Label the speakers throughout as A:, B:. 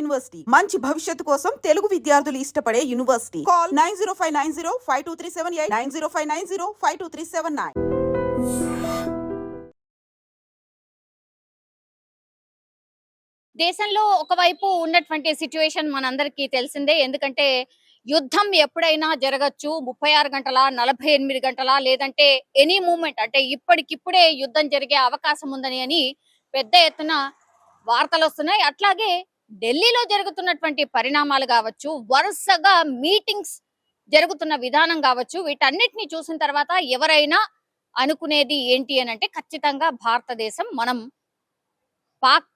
A: University మంచి భవిష్యత్తు కోసం తెలుగు విద్యార్థులు ఇష్టపడే యూనివర్సిటీ. కాల్ 9059052378 9059052379.
B: దేశంలో ఒకవైపు ఉన్నటువంటి సిచ్యువేషన్ మనందరికీ తెలిసిందే. ఎందుకంటే యుద్ధం ఎప్పుడైనా జరగచ్చు. 36 గంటల 48 గంటల లేదంటే ఎనీ మూమెంట్ అంటే ఇప్పటికిప్పుడే యుద్ధం జరిగే అవకాశం ఉందని పెద్ద ఎత్తున వార్తలు వస్తున్నాయి. అట్లాగే ఢిల్లీలో జరుగుతున్నటువంటి పరిణామాలు కావచ్చు, వరుసగా మీటింగ్స్ జరుగుతున్న విధానం కావచ్చు, వీటన్నిటిని చూసిన తర్వాత ఎవరైనా అనుకునేది ఏంటి అని అంటే ఖచ్చితంగా భారతదేశం మనం పాక్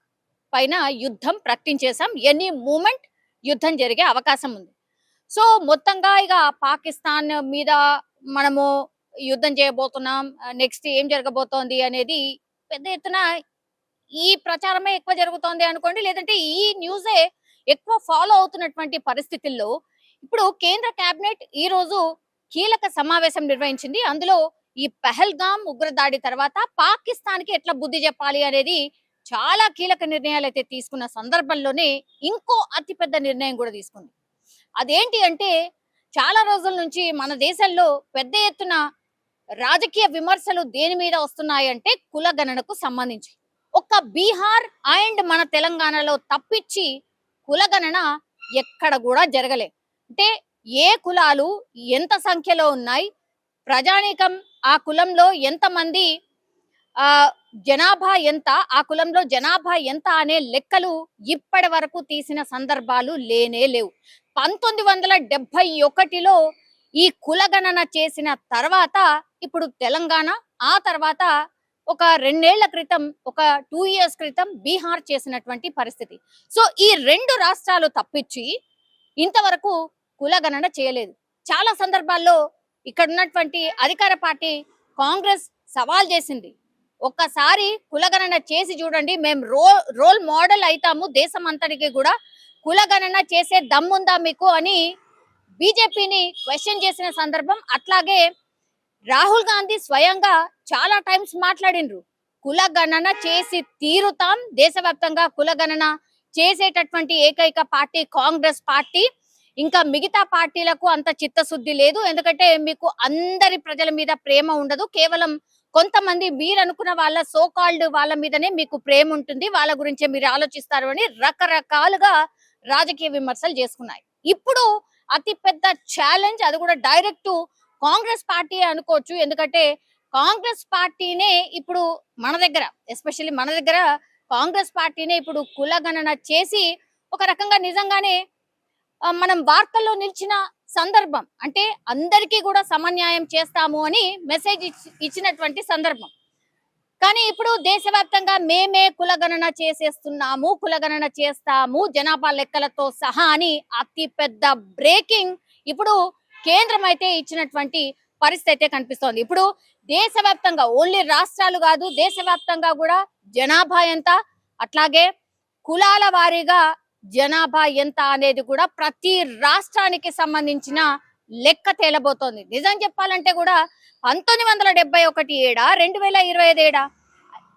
B: పైన యుద్ధం ప్రకటించేసాం. ఎనీ మూమెంట్ యుద్ధం జరిగే అవకాశం ఉంది. సో మొత్తంగా ఇక పాకిస్తాన్ మీద మనము యుద్ధం చేయబోతున్నాం, నెక్స్ట్ ఏం జరగబోతోంది అనేది పెద్ద ఎత్తున ఈ ప్రచారమే ఎక్కువ జరుగుతోంది అనుకోండి, లేదంటే ఈ న్యూసే ఎక్కువ ఫాలో అవుతున్నటువంటి పరిస్థితుల్లో ఇప్పుడు కేంద్ర కేబినెట్ ఈ రోజు కీలక సమావేశం నిర్వహించింది. అందులో ఈ పహల్గామ్ ఉగ్రదాడి తర్వాత పాకిస్తాన్ కి ఎట్లా బుద్ధి చెప్పాలి అనేది చాలా కీలక నిర్ణయాలు అయితే తీసుకున్న సందర్భంలోనే ఇంకో అతిపెద్ద నిర్ణయం కూడా తీసుకుంది. అదేంటి అంటే చాలా రోజుల నుంచి మన దేశంలో పెద్ద ఎత్తున రాజకీయ విమర్శలు దేని మీద వస్తున్నాయంటే కులగణనకు సంబంధించి. ఒక్క బీహార్ అండ్ మన తెలంగాణలో తప్పించి కులగణన ఎక్కడ కూడా జరగలే. అంటే ఏ కులాలు ఎంత సంఖ్యలో ఉన్నాయి, ప్రజానీకం ఆ కులంలో ఎంతమంది, జనాభా ఎంత, ఆ కులంలో జనాభా ఎంత అనే లెక్కలు ఇప్పటి వరకు తీసిన సందర్భాలు లేనే లేవు. 1971లో ఈ కులగణన చేసిన తర్వాత ఇప్పుడు తెలంగాణ, ఆ తర్వాత ఒక 2 ఏళ్ల క్రితం, ఒక 2 years క్రితం బీహార్ చేసినటువంటి పరిస్థితి. సో ఈ 2 రాష్ట్రాలు తప్పించి ఇంతవరకు కులగణన చేయలేదు. చాలా సందర్భాల్లో ఇక్కడ ఉన్నటువంటి అధికార పార్టీ కాంగ్రెస్ సవాల్ చేసింది, ఒక్కసారి కులగణన చేసి చూడండి, మేము రోల్ మోడల్ అవుతాము దేశం అంతటికి కూడా, కులగణన చేసే దమ్ముందా మీకు అని బీజేపీని క్వశ్చన్ చేసిన సందర్భం. అట్లాగే రాహుల్ గాంధీ స్వయంగా చాలా టైమ్స్ మాట్లాడినరు, కులగణన చేసి తీరుతాం, దేశవ్యాప్తంగా కులగణన చేసేటటువంటి ఏకైక పార్టీ కాంగ్రెస్ పార్టీ, ఇంకా మిగతా పార్టీలకు అంత చిత్తశుద్ధి లేదు, ఎందుకంటే మీకు అందరి ప్రజల మీద ప్రేమ ఉండదు, కేవలం కొంతమంది మీరు అనుకున్న వాళ్ళ సోకాల్డ్ వాళ్ళ మీదనే మీకు ప్రేమ ఉంటుంది, వాళ్ళ గురించే మీరు ఆలోచిస్తారు అని రకరకాలుగా రాజకీయ విమర్శలు చేసుకున్నాయి. ఇప్పుడు అతి పెద్ద ఛాలెంజ్, అది కూడా డైరెక్ట్ కాంగ్రెస్ పార్టీ అనుకోవచ్చు. ఎందుకంటే కాంగ్రెస్ పార్టీనే ఇప్పుడు మన దగ్గర, ఎస్పెషల్లీ మన దగ్గర కాంగ్రెస్ పార్టీనే ఇప్పుడు కులగణన చేసి ఒక రకంగా నిజంగానే మనం వార్తల్లో నిలిచిన సందర్భం. అంటే అందరికీ కూడా సమన్యాయం చేస్తాము అని మెసేజ్ ఇచ్చినటువంటి సందర్భం. కానీ ఇప్పుడు దేశవ్యాప్తంగా మేమే కులగణన చేసేస్తున్నాము, కులగణన చేస్తాము జనాభా లెక్కలతో సహా అని అతి పెద్ద బ్రేకింగ్ ఇప్పుడు కేంద్రం అయితే ఇచ్చినటువంటి పరిస్థితి అయితే కనిపిస్తోంది. ఇప్పుడు దేశవ్యాప్తంగా ఓన్లీ రాష్ట్రాలు కాదు, దేశవ్యాప్తంగా కూడా జనాభా ఎంత, అట్లాగే కులాల వారీగా జనాభా ఎంత అనేది కూడా ప్రతి రాష్ట్రానికి సంబంధించిన లెక్క తేలబోతోంది. నిజం చెప్పాలంటే కూడా 1971 ఏడా, 2025 ఏడా,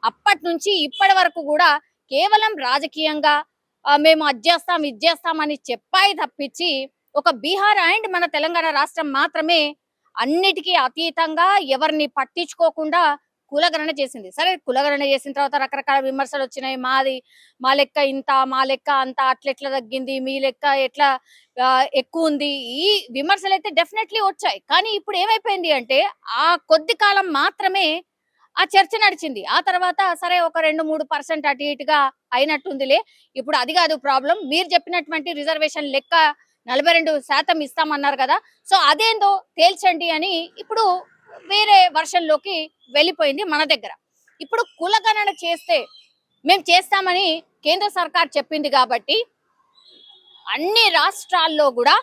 B: అప్పటి నుంచి ఇప్పటి వరకు కూడా కేవలం రాజకీయంగా మేము అది చేస్తాం ఇది చేస్తామని చెప్పాయి తప్పించి, ఒక బీహార్ అండ్ మన తెలంగాణ రాష్ట్రం మాత్రమే అన్నిటికీ అతీతంగా ఎవరిని పట్టించుకోకుండా కులగణన చేసింది. సరే, కులగణన చేసిన తర్వాత రకరకాల విమర్శలు వచ్చినాయి, మా లెక్క ఇంత, మా లెక్క అంత, అట్లెట్లా తగ్గింది, మీ లెక్క ఎట్లా ఎక్కువ ఉంది, ఈ విమర్శలు అయితే డెఫినెట్లీ వచ్చాయి. కానీ ఇప్పుడు ఏమైపోయింది అంటే ఆ కొద్ది కాలం మాత్రమే ఆ చర్చ నడిచింది. ఆ తర్వాత సరే ఒక 2-3% అటు ఇటుగా అయినట్టుందిలే, ఇప్పుడు అది కాదు ప్రాబ్లం, మీరు చెప్పినటువంటి రిజర్వేషన్ లెక్క 42% ఇస్తామన్నారు కదా, సో అదేందో తేల్చండి అని ఇప్పుడు వేరే వర్షన్లోకి వెళ్ళిపోయింది మన దగ్గర. ఇప్పుడు కులగణన చేస్తే మేము చేస్తామని కేంద్ర సర్కార్ చెప్పింది కాబట్టి అన్ని రాష్ట్రాల్లో కూడా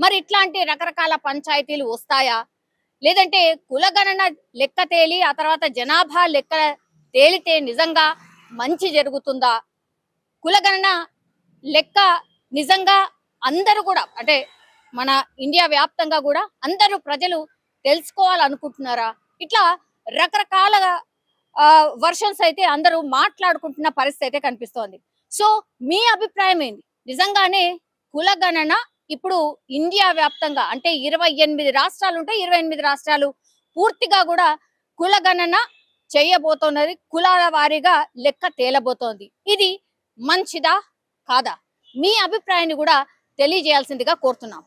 B: మరి ఇట్లాంటి రకరకాల పంచాయతీలు వస్తాయా, లేదంటే కులగణన లెక్క తేలి ఆ తర్వాత జనాభా లెక్క తేలితే నిజంగా మంచి జరుగుతుందా, కులగణన లెక్క నిజంగా అందరూ కూడా అంటే మన ఇండియా వ్యాప్తంగా కూడా అందరూ ప్రజలు తెలుసుకోవాలనుకుంటున్నారా, ఇట్లా రకరకాల వర్షన్స్ అయితే అందరూ మాట్లాడుకుంటున్న పరిస్థితి అయితే కనిపిస్తోంది. సో మీ అభిప్రాయం ఏంది? నిజంగానే కులగణన ఇప్పుడు ఇండియా వ్యాప్తంగా అంటే 28 రాష్ట్రాలు ఉంటే 28 రాష్ట్రాలు పూర్తిగా కూడా కులగణన చేయబోతున్నది. కులాల వారీగా లెక్క తేలబోతోంది. ఇది మంచిదా కాదా? మీ అభిప్రాయాన్ని కూడా తెలియజేయాల్సిందిగా కోరుతున్నాం.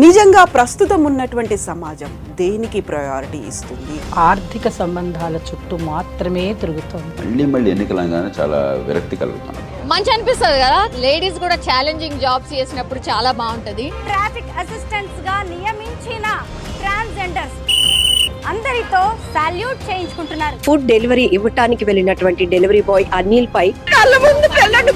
A: నిజంగా ప్రస్తుతం ఉన్నటువంటి సమాజం దేనికి ప్రయారిటీ ఇస్తుంది?
C: ఆర్థిక సంబంధాల చుట్టూ మాత్రమే తిరుగుతోంది.
D: మళ్ళీ ఎన్నికలంగానే చాలా విరక్తి కలుగుతాను.
B: మంచి అనిపిస్తుంది కదా, లేడీస్ కూడా ఛాలెంజింగ్ జాబ్స్ చేసినప్పుడు చాలా బాగుంటది.
E: ట్రాఫిక్ అసిస్టెంట్స్ గా నియమించిన ట్రాన్స్జెండర్స్ అందరితో సాల్యూట్ చేయించుకుంటున్నారు.
F: ఫుడ్ డెలివరీ ఇవ్వటానికి వెళ్ళినటువంటి డెలివరీ బాయ్ అనిల్ పై
E: కళ్ళ ముందు పెళ్ళండి